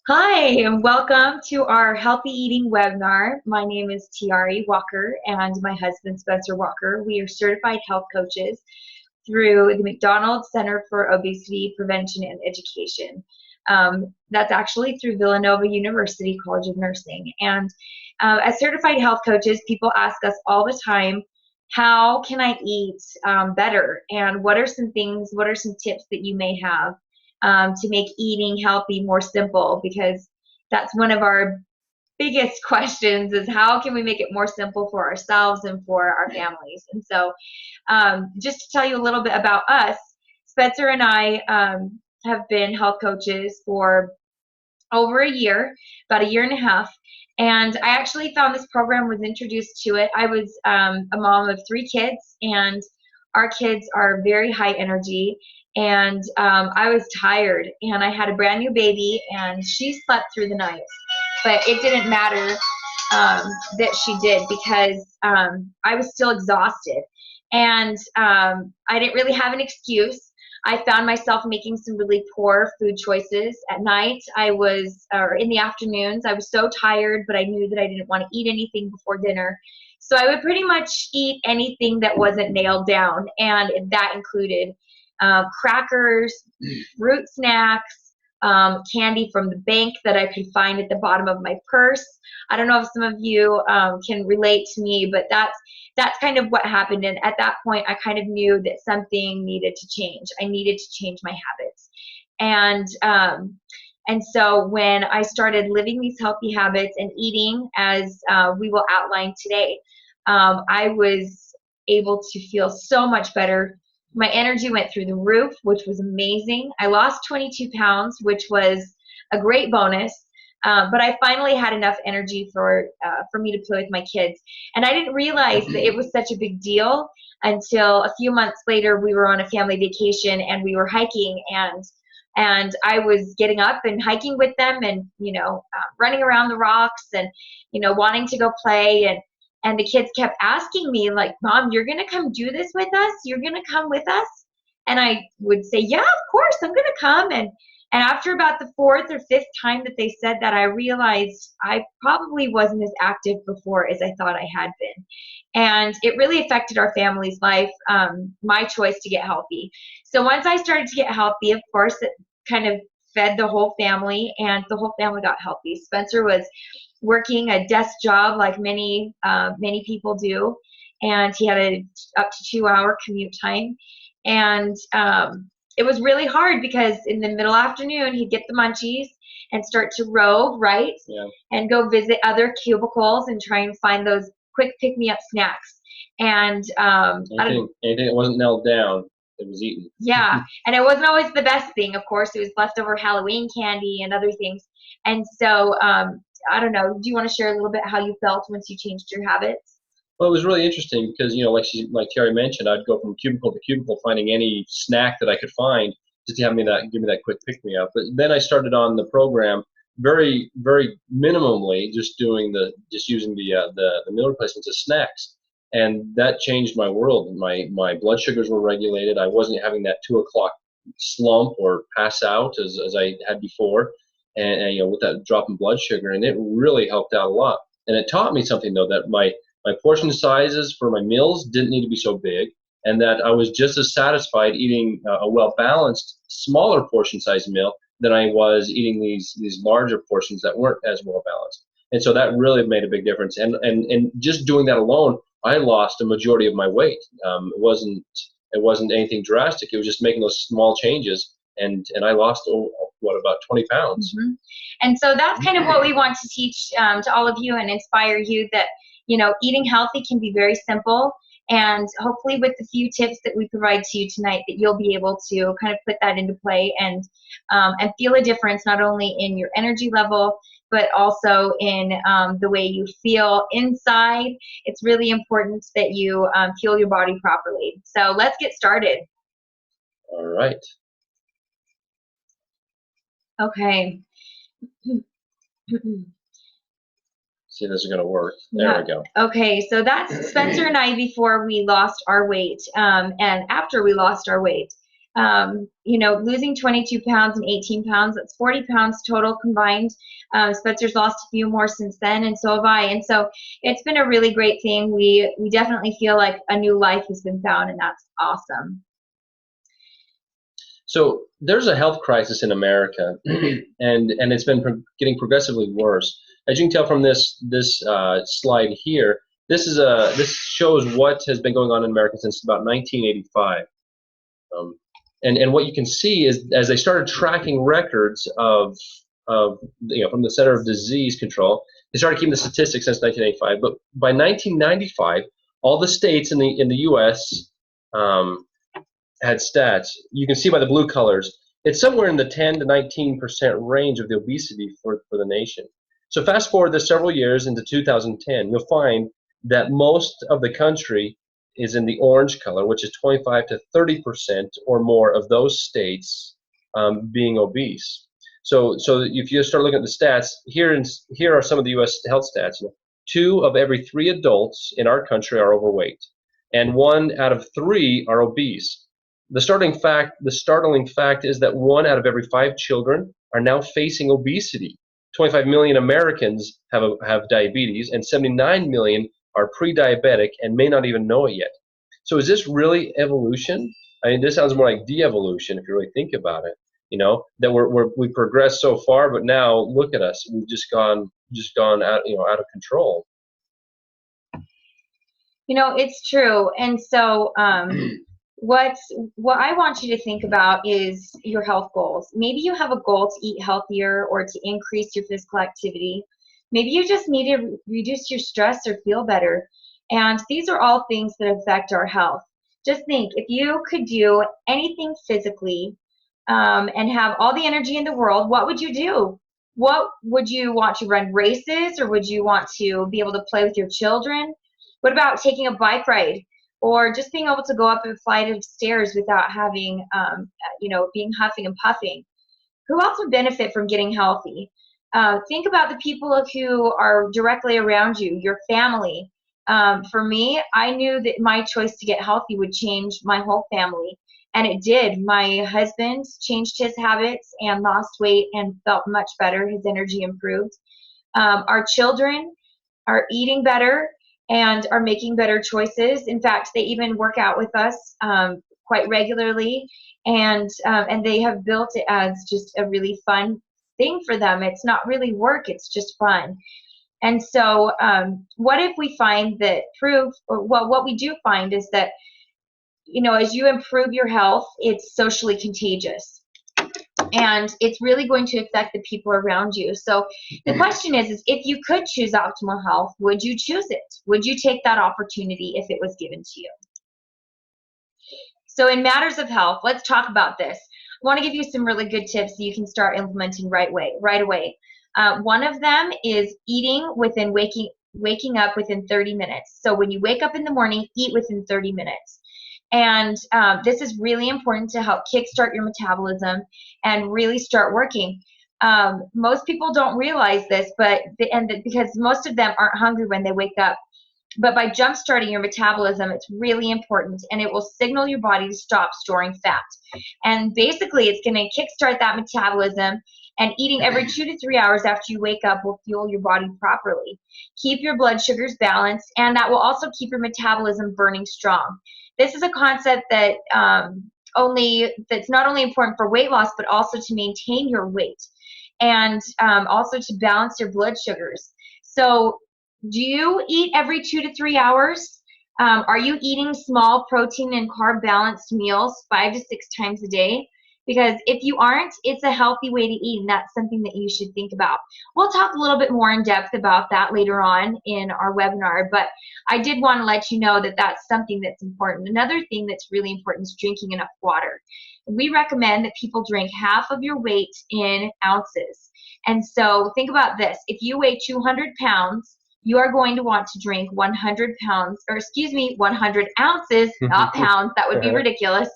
Hi, and welcome to our Healthy Eating webinar. My name is Tiari Walker and my husband Spencer Walker. We are certified health coaches through the McDonald Center for Obesity Prevention and Education. That's actually through Villanova University College of Nursing. And as certified health coaches, people ask us all the time, how can I eat better? And what are some tips that you may have to make eating healthy more simple? Because that's one of our biggest questions, is how can we make it more simple for ourselves and for our families? And so just to tell you a little bit about us, Spencer and I have been health coaches for over a year, about a year and a half. And I actually found this program, was introduced to it. I was a mom of 3 kids, and our kids are very high energy. And I was tired, and I had a brand new baby, and she slept through the night. But it didn't matter that she did, because I was still exhausted. And I didn't really have an excuse. I found myself making some really poor food choices at night. Or in the afternoons, I was so tired, but I knew that I didn't want to eat anything before dinner. So I would pretty much eat anything that wasn't nailed down, and that included crackers, fruit snacks, candy from the bank that I could find at the bottom of my purse. I don't know if some of you can relate to me, but that's kind of what happened. And at that point, I kind of knew that something needed to change. I needed to change my habits. And so when I started living these healthy habits and eating, as we will outline today, I was able to feel so much better. My energy went through the roof, which was amazing. I lost 22 pounds, which was a great bonus. But I finally had enough energy for me to play with my kids. And I didn't realize that it was such a big deal until a few months later. We were on a family vacation and we were hiking, and I was getting up and hiking with them, and running around the rocks, and wanting to go play. And the kids kept asking me, like, "Mom, you're gonna come do this with us? You're gonna come with us?" And I would say, "Yeah, of course, I'm gonna come." And after about the 4th or 5th time that they said that, I realized I probably wasn't as active before as I thought I had been. And it really affected our family's life, my choice to get healthy. So once I started to get healthy, of course, it kind of fed the whole family, and the whole family got healthy. Spencer was working a desk job like many people do, and he had a up to 2-hour commute time. And it was really hard, because in the middle afternoon he'd get the munchies and start to rove, right? Yeah. And go visit other cubicles and try and find those quick pick-me-up snacks. And anything that wasn't nailed down, it was eaten. yeah, and it wasn't always the best thing. Of course, it was leftover Halloween candy and other things. And so I don't know. Do you want to share a little bit how you felt once you changed your habits? Well, it was really interesting because, like Terry mentioned, I'd go from cubicle to cubicle finding any snack that I could find just to give me that quick pick me up. But then I started on the program very, very minimally, just using the meal replacements as snacks, and that changed my world. My blood sugars were regulated. I wasn't having that 2 o'clock slump or pass out as I had before, and with that drop in blood sugar, and it really helped out a lot. And it taught me something, though, that my portion sizes for my meals didn't need to be so big, and that I was just as satisfied eating a well-balanced, smaller portion size meal than I was eating these larger portions that weren't as well-balanced. And so that really made a big difference. And just doing that alone, I lost a majority of my weight. It wasn't anything drastic. It was just making those small changes, and I lost about 20 pounds. Mm-hmm. And so that's kind of what we want to teach to all of you and inspire you, that eating healthy can be very simple. And hopefully with the few tips that we provide to you tonight, that you'll be able to kind of put that into play and feel a difference, not only in your energy level, but also in the way you feel inside. It's really important that you fuel your body properly. So let's get started. All right. Okay. See, this is going to work. There we go. Okay, so that's Spencer and I before we lost our weight, and after we lost our weight. Losing 22 pounds and 18 pounds, that's 40 pounds total combined. Spencer's lost a few more since then, and so have I. And so it's been a really great thing. We definitely feel like a new life has been found, and that's awesome. So there's a health crisis in America, and it's been getting progressively worse. As you can tell from this slide here, this shows what has been going on in America since about 1985. And what you can see is, as they started tracking records of from the Center of Disease Control, they started keeping the statistics since 1985. But by 1995, all the states in the U.S. Had stats. You can see by the blue colors, it's somewhere in the 10 to 19% range of the obesity for the nation. So fast forward this several years into 2010, you'll find that most of the country is in the orange color, which is 25 to 30% or more of those states being obese. So if you start looking at the stats, here are some of the U.S. health stats. 2 of every 3 adults in our country are overweight, and 1 out of 3 are obese. The startling fact is that 1 out of every 5 children are now facing obesity. 25 million Americans have diabetes, and 79 million are pre-diabetic and may not even know it yet. So is this really evolution? I mean, this sounds more like de-evolution if you really think about it. That we've progressed so far, but now look at us. We've just gone out of control. It's true. And so what I want you to think about is your health goals. Maybe you have a goal to eat healthier or to increase your physical activity. Maybe you just need to reduce your stress or feel better. And these are all things that affect our health. Just think, if you could do anything physically and have all the energy in the world, what would you do? What would you want to run races, or would you want to be able to play with your children? What about taking a bike ride? Or just being able to go up a flight of stairs without having, being huffing and puffing. Who else would benefit from getting healthy? Think about the people who are directly around you, your family. For me, I knew that my choice to get healthy would change my whole family. And it did. My husband changed his habits and lost weight and felt much better. His energy improved. Our children are eating better and are making better choices. In fact, they even work out with us quite regularly, and they have built it as just a really fun thing for them. It's not really work, it's just fun. And so what if we find that what we do find is that, as you improve your health, it's socially contagious. And it's really going to affect the people around you. So the question is if you could choose optimal health, would you choose it? Would you take that opportunity if it was given to you? So in matters of health, let's talk about this. I want to give you some really good tips that you can start implementing right away. One of them is eating within waking up within 30 minutes. So when you wake up in the morning, eat within 30 minutes. And this is really important to help kickstart your metabolism and really start working. Most people don't realize this, because most of them aren't hungry when they wake up. But by jump-starting your metabolism, it's really important, and it will signal your body to stop storing fat. And basically, it's going to kickstart that metabolism, and eating every 2 to 3 hours after you wake up will fuel your body properly. Keep your blood sugars balanced, and that will also keep your metabolism burning strong. This is a concept that that's not only important for weight loss, but also to maintain your weight, and also to balance your blood sugars. So do you eat every 2 to 3 hours? Are you eating small protein and carb balanced meals 5 to 6 times a day? Because if you aren't, it's a healthy way to eat, and that's something that you should think about. We'll talk a little bit more in depth about that later on in our webinar, but I did want to let you know that that's something that's important. Another thing that's really important is drinking enough water. We recommend that people drink half of your weight in ounces. And so think about this. If you weigh 200 pounds, you are going to want to drink 100 ounces, not pounds. That would be ridiculous.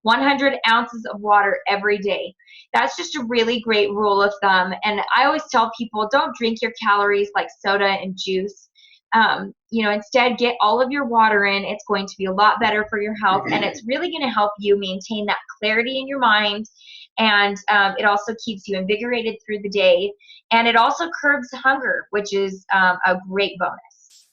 100 ounces of water every day. That's just a really great rule of thumb. And I always tell people, don't drink your calories like soda and juice. Instead get all of your water in. It's going to be a lot better for your health, and it's really going to help you maintain that clarity in your mind. And it also keeps you invigorated through the day, and it also curbs hunger, which is a great bonus.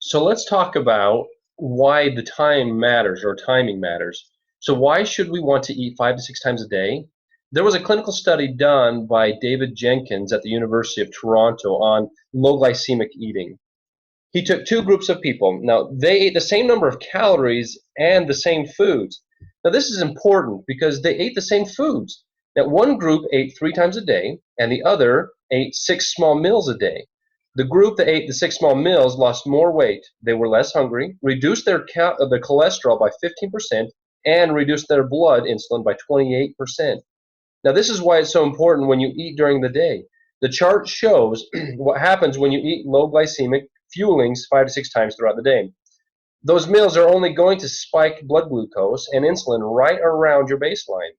So let's talk about why the time matters, or timing matters. So why should we want to eat 5 to 6 times a day? There was a clinical study done by David Jenkins at the University of Toronto on low glycemic eating. He took two groups of people. Now, they ate the same number of calories and the same foods. Now, this is important because they ate the same foods. Now, one group ate 3 times a day, and the other ate 6 small meals a day. The group that ate the 6 small meals lost more weight. They were less hungry, reduced their cholesterol by 15%, and reduced their blood insulin by 28%. Now, this is why it's so important when you eat during the day. The chart shows what happens when you eat low glycemic fuelings 5 to 6 times throughout the day. Those meals are only going to spike blood glucose and insulin right around your baseline.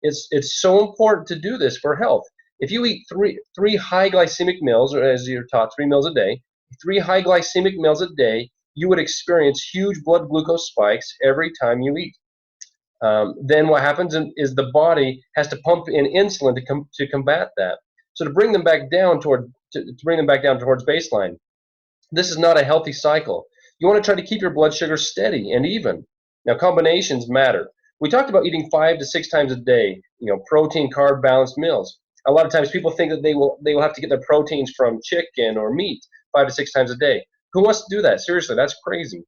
It's so important to do this for health. If you eat three high glycemic meals, or as you're taught, 3 meals a day, 3 high glycemic meals a day, you would experience huge blood glucose spikes every time you eat. Then what happens is the body has to pump in insulin to combat that. So to bring them back down towards baseline. This is not a healthy cycle. You want to try to keep your blood sugar steady and even. Now, combinations matter. We talked about eating 5 to 6 times a day, protein, carb, balanced meals. A lot of times people think that they will have to get their proteins from chicken or meat 5 to 6 times a day. Who wants to do that? Seriously, that's crazy.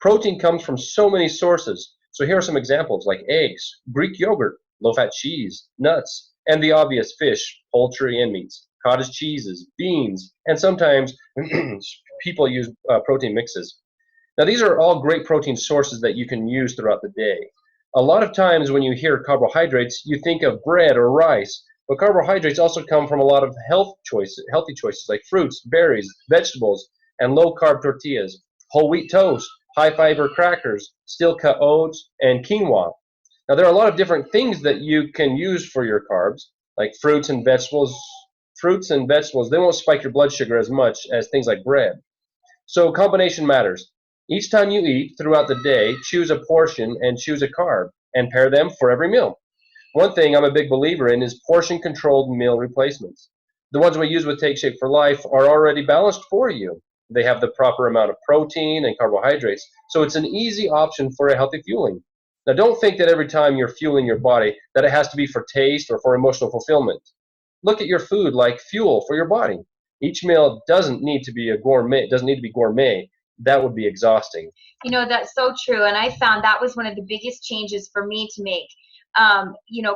Protein comes from so many sources. So here are some examples, like eggs, Greek yogurt, low-fat cheese, nuts, and the obvious fish, poultry, and meats, cottage cheeses, beans, and sometimes people use protein mixes. Now, these are all great protein sources that you can use throughout the day. A lot of times when you hear carbohydrates, you think of bread or rice, but carbohydrates also come from a lot of healthy choices like fruits, berries, vegetables, and low-carb tortillas, whole wheat toast, high-fiber crackers, steel-cut oats, and quinoa. Now, there are a lot of different things that you can use for your carbs, like fruits and vegetables. Fruits and vegetables, they won't spike your blood sugar as much as things like bread. So combination matters. Each time you eat throughout the day, choose a portion and choose a carb, and pair them for every meal. One thing I'm a big believer in is portion-controlled meal replacements. The ones we use with Take Shape for Life are already balanced for you. They have the proper amount of protein and carbohydrates, so it's an easy option for a healthy fueling. Now, don't think that every time you're fueling your body that it has to be for taste or for emotional fulfillment. Look at your food like fuel for your body. Each meal doesn't need to be gourmet. That would be exhausting. That's so true. And I found that was one of the biggest changes for me to make.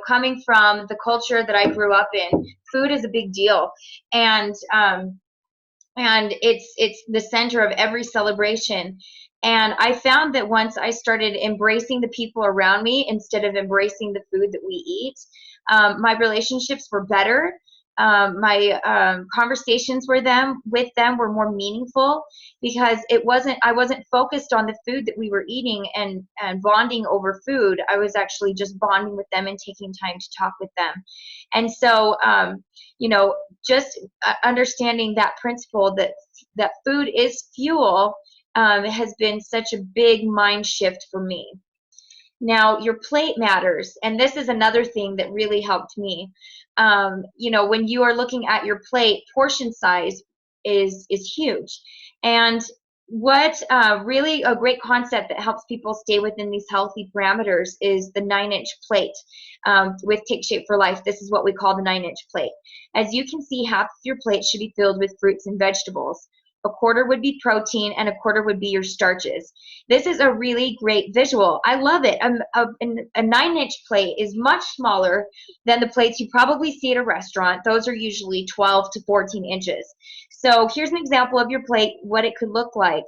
Coming from the culture that I grew up in, food is a big deal. And it's the center of every celebration. And I found that once I started embracing the people around me instead of embracing the food that we eat, my relationships were better. My conversations with them were more meaningful because I wasn't focused on the food that we were eating and bonding over food. I was actually just bonding with them and taking time to talk with them. And so, just understanding that principle that food is fuel has been such a big mind shift for me. Now, your plate matters, and this is another thing that really helped me. When you are looking at your plate, portion size is huge. And what really a great concept that helps people stay within these healthy parameters is the 9-inch plate. With Take Shape for Life, this is what we call the 9-inch plate. As you can see, half of your plate should be filled with fruits and vegetables. A quarter would be protein, and a quarter would be your starches. This is a really great visual. I love it. A 9-inch plate is much smaller than the plates you probably see at a restaurant. Those are usually 12 to 14 inches. So here's an example of your plate, what it could look like.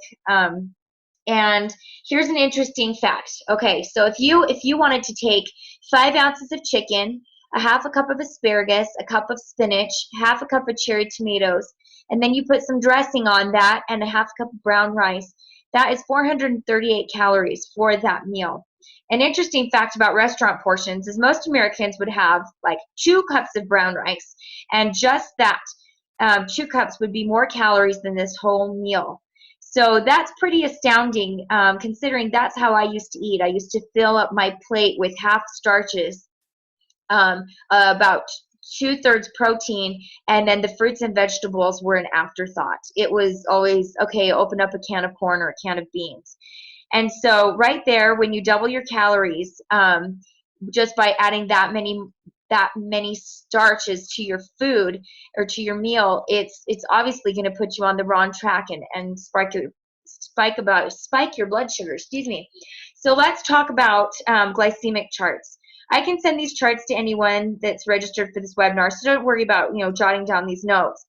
And here's an interesting fact. Okay, so if you wanted to take 5 ounces of chicken, a half a cup of asparagus, a cup of spinach, half a cup of cherry tomatoes, and then you put some dressing on that and a half cup of brown rice, that is 438 calories for that meal. An interesting fact about restaurant portions is most Americans would have like 2 cups of brown rice and just that. 2 cups would be more calories than this whole meal. So that's pretty astounding, considering that's how I used to eat. I used to fill up my plate with half starches, about 2/3 protein, and then the fruits and vegetables were an afterthought. It was always, okay, open up a can of corn or a can of beans. And so right there, when you double your calories, just by adding that many starches to your food or to your meal, it's obviously going to put you on the wrong track and spike your blood sugar. Excuse me. So let's talk about glycemic charts. I can send these charts to anyone that's registered for this webinar, so don't worry about jotting down these notes.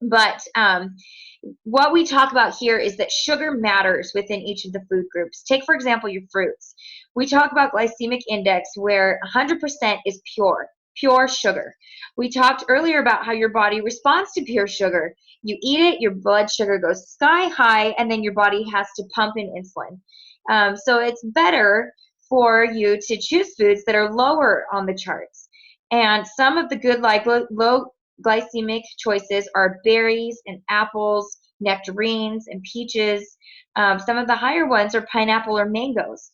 But what we talk about here is that sugar matters within each of the food groups. Take, for example, your fruits. We talk about glycemic index where 100% is pure sugar. We talked earlier about how your body responds to pure sugar. You eat it, your blood sugar goes sky high, and then your body has to pump in insulin. So it's better for you to choose foods that are lower on the charts. And some of the good, like low glycemic choices, are berries and apples, nectarines and peaches. Some of the higher ones are pineapple or mangoes.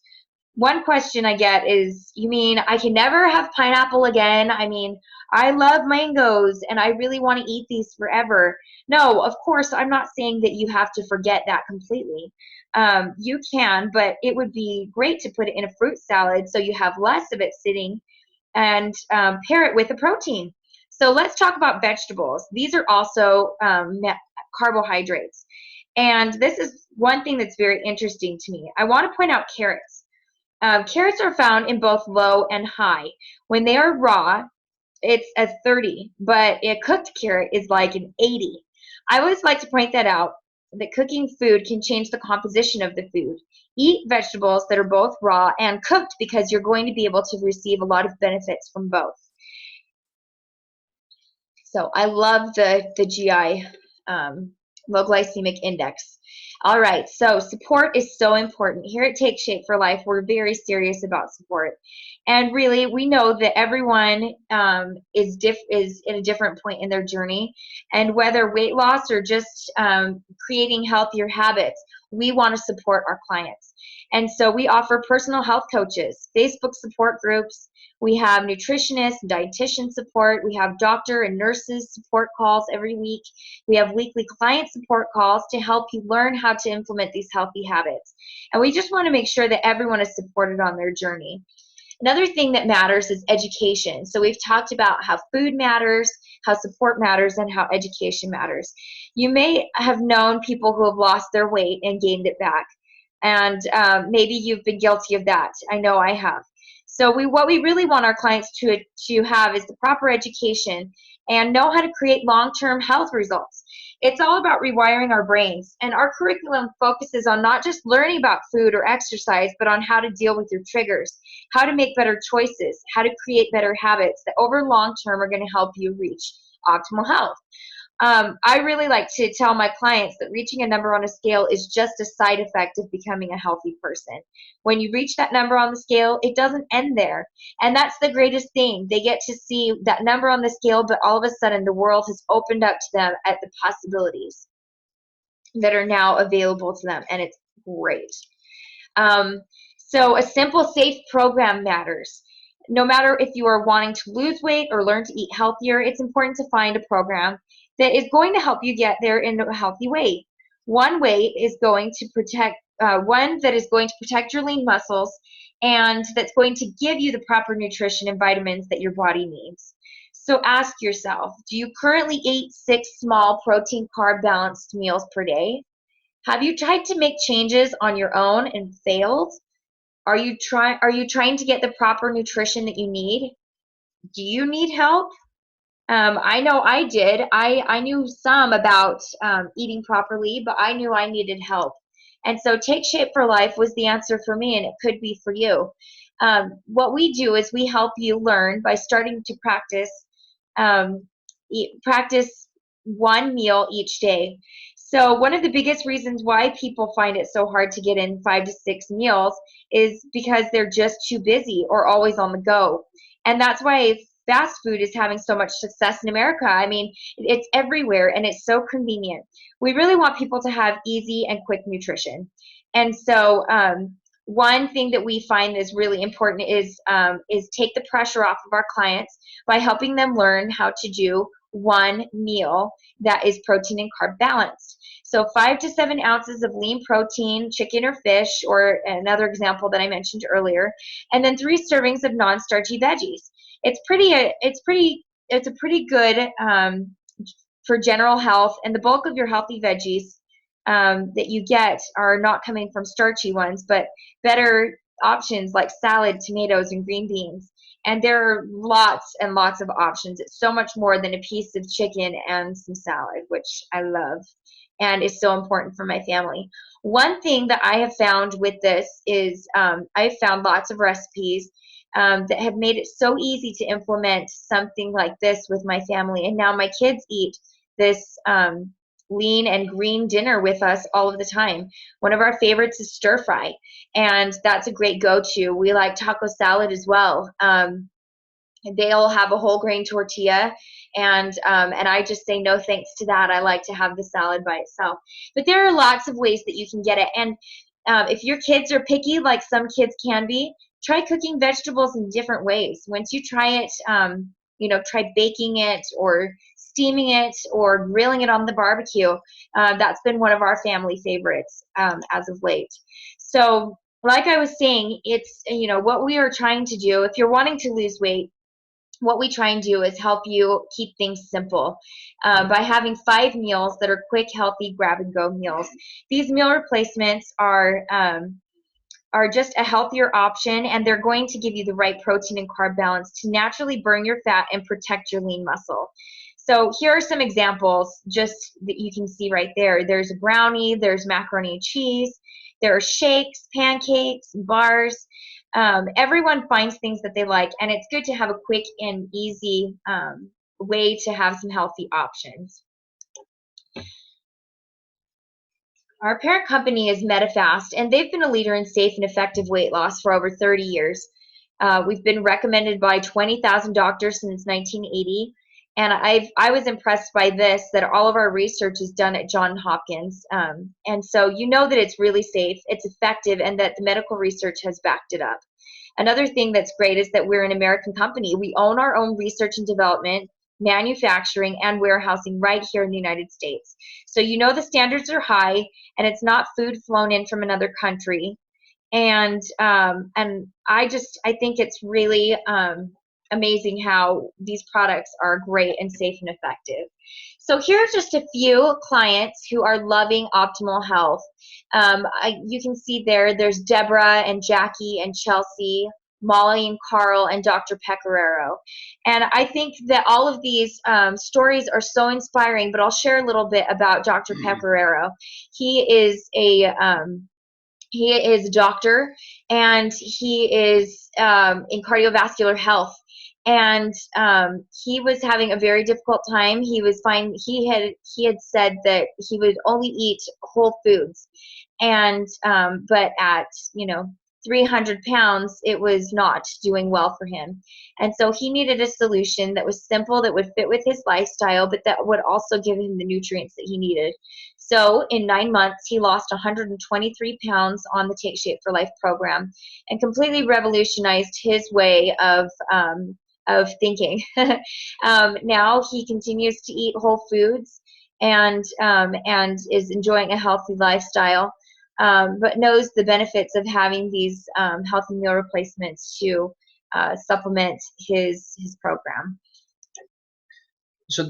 One question I get is, you mean I can never have pineapple again? I mean, I love mangoes and I really want to eat these forever. No, of course, I'm not saying that you have to forget that completely. You can, but it would be great to put it in a fruit salad so you have less of it sitting, and pair it with a protein. So let's talk about vegetables. These are also carbohydrates. And this is one thing that's very interesting to me. I want to point out carrots. Carrots are found in both low and high. When they are raw, it's a 30, but a cooked carrot is like an 80. I always like to point that out, that cooking food can change the composition of the food. Eat vegetables that are both raw and cooked, because you're going to be able to receive a lot of benefits from both. So I love the GI, low glycemic index. All right, so support is so important. Here at Take Shape for Life, we're very serious about support. And really, we know that everyone is in a different point in their journey. And whether weight loss or just creating healthier habits, we want to support our clients. And so we offer personal health coaches, Facebook support groups. We have nutritionists, dietitian support. We have doctor and nurses support calls every week. We have weekly client support calls to help you learn how to implement these healthy habits. And we just want to make sure that everyone is supported on their journey. Another thing that matters is education. So we've talked about how food matters, how support matters, and how education matters. You may have known people who have lost their weight and gained it back. And maybe you've been guilty of that. I know I have. So what we really want our clients to have is the proper education and know how to create long-term health results. It's all about rewiring our brains, and our curriculum focuses on not just learning about food or exercise, but on how to deal with your triggers, how to make better choices, how to create better habits that over long term are going to help you reach optimal health. I really like to tell my clients that reaching a number on a scale is just a side effect of becoming a healthy person. When you reach that number on the scale, it doesn't end there. And that's the greatest thing. They get to see that number on the scale, but all of a sudden the world has opened up to them at the possibilities that are now available to them, and it's great. So a simple, safe program matters. No matter if you are wanting to lose weight or learn to eat healthier, it's important to find a program that is going to help you get there in a healthy way. One way is going to protect, one that is going to protect your lean muscles, and that's going to give you the proper nutrition and vitamins that your body needs. So ask yourself, do you currently eat 6 small protein carb balanced meals per day? Have you tried to make changes on your own and failed? Are you trying to get the proper nutrition that you need? Do you need help? I know I did. I knew some about eating properly, but I knew I needed help. And so Take Shape for Life was the answer for me, and it could be for you. What we do is we help you learn by starting to practice one meal each day. So one of the biggest reasons why people find it so hard to get in 5 to 6 meals is because they're just too busy or always on the go. And that's why fast food is having so much success in America. I mean, it's everywhere and it's so convenient. We really want people to have easy and quick nutrition. And so, one thing that we find is really important is take the pressure off of our clients by helping them learn how to do one meal that is protein and carb balanced. So 5 to 7 ounces of lean protein, chicken or fish, or another example that I mentioned earlier, and then 3 servings of non-starchy veggies. It's a pretty good for general health, and the bulk of your healthy veggies that you get are not coming from starchy ones, but better options like salad, tomatoes, and green beans. And there are lots and lots of options. It's so much more than a piece of chicken and some salad, which I love and is so important for my family. One thing that I have found with this is I've found lots of recipes that have made it so easy to implement something like this with my family. And now my kids eat this lean and green dinner with us all of the time. One of our favorites is stir fry, and that's a great go-to. We like taco salad as well. They'll have a whole grain tortilla, and I just say no thanks to that. I like to have the salad by itself. But there are lots of ways that you can get it, and if your kids are picky, like some kids can be, try cooking vegetables in different ways. Once you try it, try baking it or steaming it or grilling it on the barbecue. That's been one of our family favorites as of late. So like I was saying, it's, what we are trying to do, if you're wanting to lose weight, what we try and do is help you keep things simple by having 5 meals that are quick, healthy, grab-and-go meals. These meal replacements are just a healthier option, and they're going to give you the right protein and carb balance to naturally burn your fat and protect your lean muscle. So here are some examples just that you can see right there. There's a brownie, there's macaroni and cheese, there are shakes, pancakes, bars. Everyone finds things that they like, and it's good to have a quick and easy way to have some healthy options. Our parent company is Metafast, and they've been a leader in safe and effective weight loss for over 30 years. We've been recommended by 20,000 doctors since 1980, and I was impressed by this, that all of our research is done at Johns Hopkins. And so you know that it's really safe, it's effective, and that the medical research has backed it up. Another thing that's great is that we're an American company. We own our own research and development, manufacturing, and warehousing right here in the United States. So you know the standards are high, and it's not food flown in from another country. And I think it's really amazing how these products are great and safe and effective. So here are just a few clients who are loving optimal health. You can see there's Deborah and Jackie and Chelsea, Molly and Carl, and Dr. Pecoraro. And I think that all of these stories are so inspiring, but I'll share a little bit about Dr. Pecoraro. He is a doctor, and he is in cardiovascular health. And he was having a very difficult time. He was fine. He had said that he would only eat whole foods, and but at 300 pounds, it was not doing well for him. And so he needed a solution that was simple, that would fit with his lifestyle, but that would also give him the nutrients that he needed. So in 9 months, he lost 123 pounds on the Take Shape for Life program, and completely revolutionized his way of thinking. Now he continues to eat whole foods and is enjoying a healthy lifestyle. But knows the benefits of having these healthy meal replacements to supplement his program. So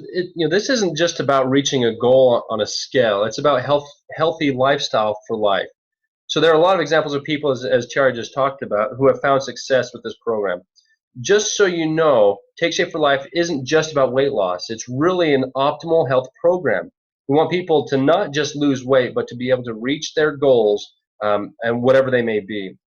this isn't just about reaching a goal on a scale. It's about healthy lifestyle for life. So there are a lot of examples of people, as Tiara just talked about, who have found success with this program. Just so you know, Take Shape for Life isn't just about weight loss. It's really an optimal health program. We want people to not just lose weight, but to be able to reach their goals, and whatever they may be.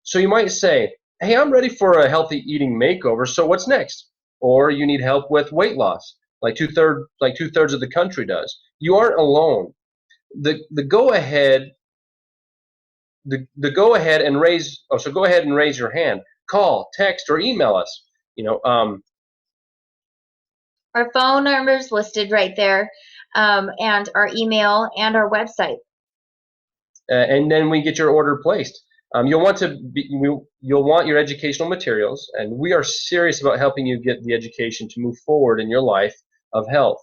So you might say, hey, I'm ready for a healthy eating makeover, so what's next? Or you need help with weight loss, like two-thirds of the country does. You aren't alone. The go ahead and raise your hand. Call, text, or email us. Our phone number's listed right there, and our email and our website. And then we get your order placed. You'll want your educational materials, and we are serious about helping you get the education to move forward in your life of health.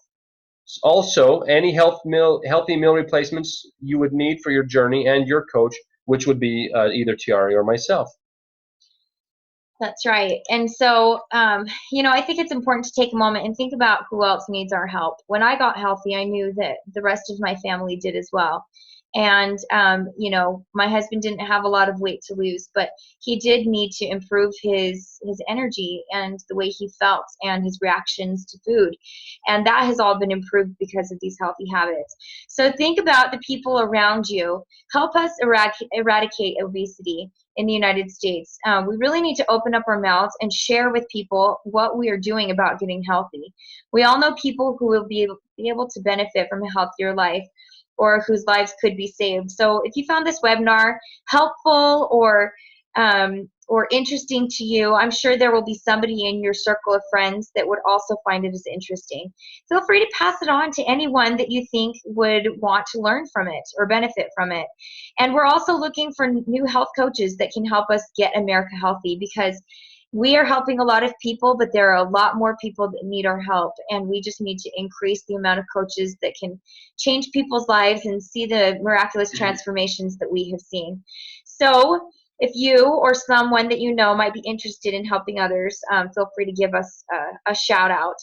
Also, any healthy meal replacements you would need for your journey, and your coach, which would be either Tiari or myself. That's right. And so, I think it's important to take a moment and think about who else needs our help. When I got healthy, I knew that the rest of my family did as well. And, my husband didn't have a lot of weight to lose, but he did need to improve his energy and the way he felt and his reactions to food. And that has all been improved because of these healthy habits. So think about the people around you. Help us eradicate obesity in the United States. We really need to open up our mouths and share with people what we are doing about getting healthy. We all know people who will be able to benefit from a healthier life, or whose lives could be saved. So if you found this webinar helpful or interesting to you, I'm sure there will be somebody in your circle of friends that would also find it as interesting. Feel free to pass it on to anyone that you think would want to learn from it or benefit from it. And we're also looking for new health coaches that can help us get America healthy, because we are helping a lot of people, but there are a lot more people that need our help, and we just need to increase the amount of coaches that can change people's lives and see the miraculous transformations that we have seen. So if you or someone that you know might be interested in helping others, feel free to give us a shout out.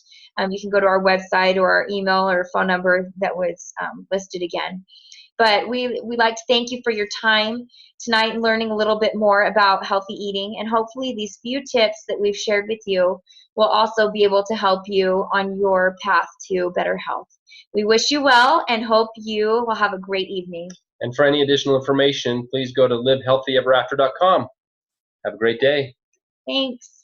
You can go to our website or our email or phone number that was listed again. But we'd like to thank you for your time tonight and learning a little bit more about healthy eating. And hopefully these few tips that we've shared with you will also be able to help you on your path to better health. We wish you well and hope you will have a great evening. And for any additional information, please go to livehealthyeverafter.com. Have a great day. Thanks.